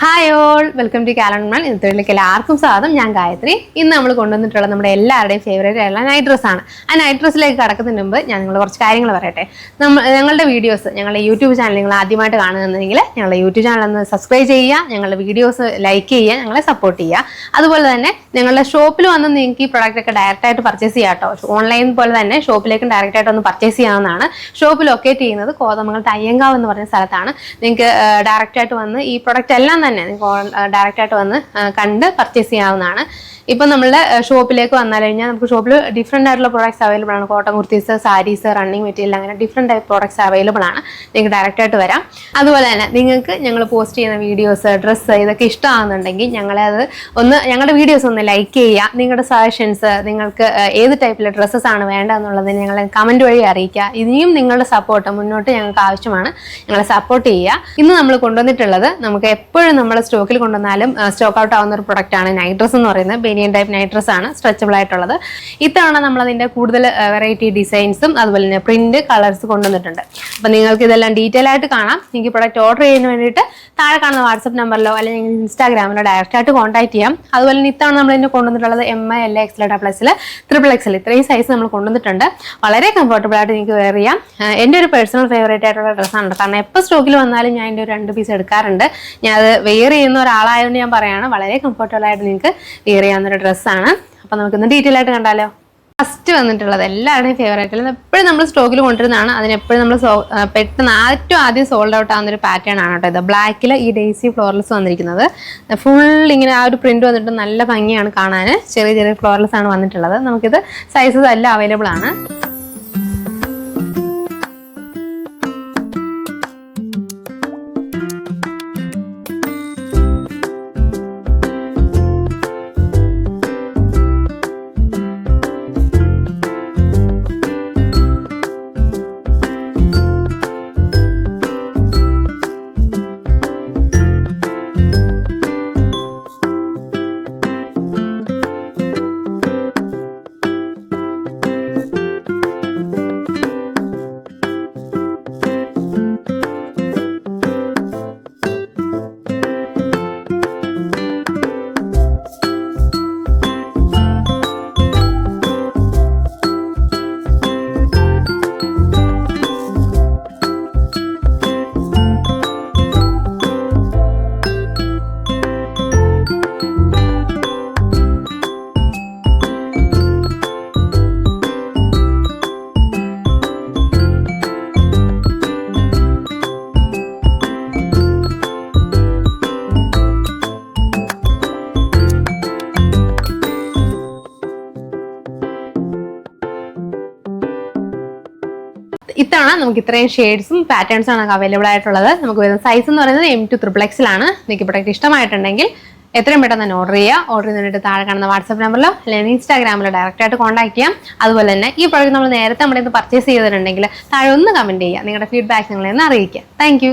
Hi all, welcome to കാലൺമാൻ. ഇന്നത്തെ എല്ലാവർക്കും സ്വാഗതം. ഞാൻ ഗായത്രി. ഇന്ന് നമ്മൾ കൊണ്ടുവന്നിട്ടുള്ള നമ്മുടെ എല്ലാവരുടെയും ഫേവറേറ്റ് ആയിട്ടുള്ള നൈറ്റ് ഡ്രസ്സാണ്. ആ നൈറ്റ് ഡ്രസ്സിലേക്ക് കടക്കുന്നതിന് മുമ്പ് ഞാൻ നിങ്ങൾ കുറച്ച് കാര്യങ്ങൾ പറയട്ടെ. ഞങ്ങളുടെ വീഡിയോസ് ഞങ്ങളുടെ യൂട്യൂബ് ചാനൽ നിങ്ങൾ ആദ്യമായിട്ട് കാണുന്നുണ്ടെങ്കിൽ ഞങ്ങളുടെ യൂട്യൂബ് ചാനൽ ഒന്ന് സബ്സ്ക്രൈബ് ചെയ്യുക, ഞങ്ങളുടെ വീഡിയോസ് ലൈക്ക് ചെയ്യുക, ഞങ്ങളെ സപ്പോർട്ട് ചെയ്യുക. അതുപോലെ തന്നെ ഞങ്ങളുടെ ഷോപ്പിൽ വന്ന് നിങ്ങൾക്ക് ഈ പ്രോഡക്റ്റ് ഒക്കെ ഡയറക്റ്റായിട്ട് പർച്ചേസ് ചെയ്യാം കേട്ടോ. ഓൺലൈൻ പോലെ തന്നെ ഷോപ്പിലേക്കും ഡയറക്റ്റായിട്ട് ഒന്ന് പർച്ചേസ് ചെയ്യാവുന്നതാണ്. ഷോപ്പ് ലൊക്കേറ്റ് ചെയ്യുന്നത് കോതമംഗലം തയ്യങ്കാവ് എന്ന് പറഞ്ഞ സ്ഥലത്താണ്. നിങ്ങൾക്ക് ഡയറക്റ്റായിട്ട് വന്ന് ഈ പ്രോഡക്റ്റ് എല്ലാം തന്നെ നിങ്ങൾക്ക് ഡയറക്റ്റായിട്ട് വന്ന് കണ്ട് പർച്ചേസ് ചെയ്യാവുന്നതാണ്. ഇപ്പം നമ്മളുടെ ഷോപ്പിലേക്ക് വന്നാൽ കഴിഞ്ഞാൽ നമുക്ക് ഷോപ്പിൽ ഡിഫറെൻ്റ് ആയിട്ടുള്ള പ്രോഡക്ട്സ് അവൈലബിൾ ആണ്. Cotton kurtis, saris, running material, അങ്ങനെ ഡിഫറെൻ്റ് ടൈപ്പ് പ്രോഡക്ട്സ് അവൈലബിൾ ആണ്. നിങ്ങൾക്ക് ഡയറക്റ്റായിട്ട് വരാം. അതുപോലെ തന്നെ നിങ്ങൾക്ക് ഞങ്ങൾ പോസ്റ്റ് ചെയ്യുന്ന വീഡിയോസ്, ഡ്രസ്സ് ഇതൊക്കെ ഇഷ്ടമാകുന്നുണ്ടെങ്കിൽ ഞങ്ങളുടെ വീഡിയോസ് ഒന്ന് ലൈക്ക് ചെയ്യുക. നിങ്ങളുടെ സജഷൻസ്, നിങ്ങൾക്ക് ഏത് ടൈപ്പിലെ ഡ്രസ്സസ് ആണ് വേണ്ടതെന്നുള്ളത് ഞങ്ങളെ കമൻറ്റ് വഴി അറിയിക്കുക. ഇനിയും നിങ്ങളുടെ സപ്പോർട്ട് മുന്നോട്ട് ഞങ്ങൾക്ക് ആവശ്യമാണ്. ഞങ്ങളെ സപ്പോർട്ട് ചെയ്യുക. ഇന്ന് നമ്മൾ കൊണ്ടുവന്നിട്ടുള്ളത് നമുക്ക് എപ്പോഴും നമ്മൾ സ്റ്റോക്കിൽ കൊണ്ടുവന്നാലും സ്റ്റോക്ക് ഔട്ട് ആവുന്ന ഒരു പ്രൊഡക്റ്റാണ് നൈറ്റ് ഡ്രസ്സ് എന്ന് പറയുന്നത്. ബനിയൻ ടൈപ്പ് നൈറ്റ് ഡ്രസ് ആണ്, സ്ട്രെച്ചബിൾ ആയിട്ടുള്ളത്. ഇത്തവണ നമ്മളതിൻ്റെ കൂടുതൽ വെറൈറ്റി ഡിസൈൻസും അതുപോലെ തന്നെ പ്രിന്റ് കളേഴ്സ് കൊണ്ടുവന്നിട്ടുണ്ട്. അപ്പം നിങ്ങൾക്ക് ഇതെല്ലാം ഡീറ്റെയിൽ ആയിട്ട് കാണാം. നിങ്ങൾക്ക് പ്രൊഡക്റ്റ് ഓർഡർ ചെയ്യുന്നതിന് വേണ്ടിയിട്ട് താഴെ കാണുന്ന വാട്സപ്പ് നമ്പറിലോ അല്ലെങ്കിൽ ഇൻസ്റ്റാഗ്രാമിലോ ഡയറക്റ്റായിട്ട് കോൺടാക്ട് ചെയ്യാം. അതുപോലെ തന്നെ ഇത്തവണ നമ്മൾ ഇതിൻ്റെ കൊണ്ടുവന്നിട്ടുള്ളത് MI, L, XL, XXL, XXL ഇത്രയും സൈസ് നമ്മൾ കൊണ്ടുവന്നിട്ടുണ്ട്. വളരെ കംഫർട്ടബിൾ ആയിട്ട് നിങ്ങൾക്ക് വെയർ ചെയ്യാം. എൻ്റെ ഒരു പേഴ്സണൽ ഫേവറേറ്റ് ആയിട്ടുള്ള ഡ്രസ്സാണ്. കാരണം എപ്പോൾ സ്റ്റോക്കിൽ വന്നാലും ഞാൻ എൻ്റെ ഒരു 2 പീസ് എടുക്കാറുണ്ട്. ഞാൻ അത് വെയർ ചെയ്യുന്ന ഒരാളായതുകൊണ്ട് ഞാൻ പറയുകയാണ്, വളരെ കംഫർട്ടബിൾ ആയിട്ട് നിങ്ങൾക്ക് വെയർ ചെയ്യാവുന്നൊരു ഡ്രസ്സാണ്. അപ്പോൾ നമുക്കിന്ന് ഡീറ്റെയിൽ ആയിട്ട് കണ്ടാലോ. ഫസ്റ്റ് വന്നിട്ടുള്ളത് എല്ലാവരുടെയും ഫേവറേറ്റ്, എപ്പോഴും നമ്മൾ സ്റ്റോക്കിൽ കൊണ്ടുവരുന്നതാണ്. അതിനെപ്പോഴും നമ്മൾ പെട്ടെന്ന് ഏറ്റവും ആദ്യം സോൾഡ് ഔട്ട് ആവുന്ന ഒരു പാറ്റേൺ ആണ് കേട്ടോ ഇത്. ബ്ലാക്കിൽ ഈ ഡേസി ഫ്ലോറൽസ് വന്നിരിക്കുന്നത് ഫുൾ ഇങ്ങനെ ആ ഒരു പ്രിന്റ് വന്നിട്ട് നല്ല ഭംഗിയാണ് കാണാൻ. ചെറിയ ചെറിയ ഫ്ലോറൽസ് ആണ് വന്നിട്ടുള്ളത്. നമുക്കിത് സൈസസ് എല്ലാം അവൈലബിൾ ആണ്. ഇത്തവണ നമുക്ക് ഇത്രയും ഷെയ്ഡ്സും പാറ്റേൺസും ആണ് അവൈലബിൾ ആയിട്ടുള്ളത്. നമുക്ക് വരുന്ന സൈസ് എന്ന് പറയുന്നത് M to XXL ആണ്. നിങ്ങൾക്ക് പ്രൊഡക്റ്റ് ഇഷ്ടമായിട്ടുണ്ടെങ്കിൽ എത്രയും പെട്ടെന്ന് തന്നെ ഓർഡർ ചെയ്യുക. ഓർഡർ ചെയ്തിട്ട് താഴെ കാണുന്ന വാട്സപ്പ് നമ്പറിലോ അല്ലെങ്കിൽ ഇൻസ്റ്റാഗ്രാമിലോ ഡയറക്റ്റായിട്ട് കോൺടാക്ട് ചെയ്യാം. അതുപോലെ തന്നെ ഈ പ്രൊഡക്റ്റ് നമ്മൾ നേരത്തെ നമ്മുടെ പർച്ചേസ് ചെയ്തിട്ടുണ്ടെങ്കിൽ താഴെ ഒന്ന് കമൻറ്റ് ചെയ്യുക. നിങ്ങളുടെ ഫീഡ്ബാക്ക് നിങ്ങളെ ഒന്ന് അറിയിക്കുക. താങ്ക്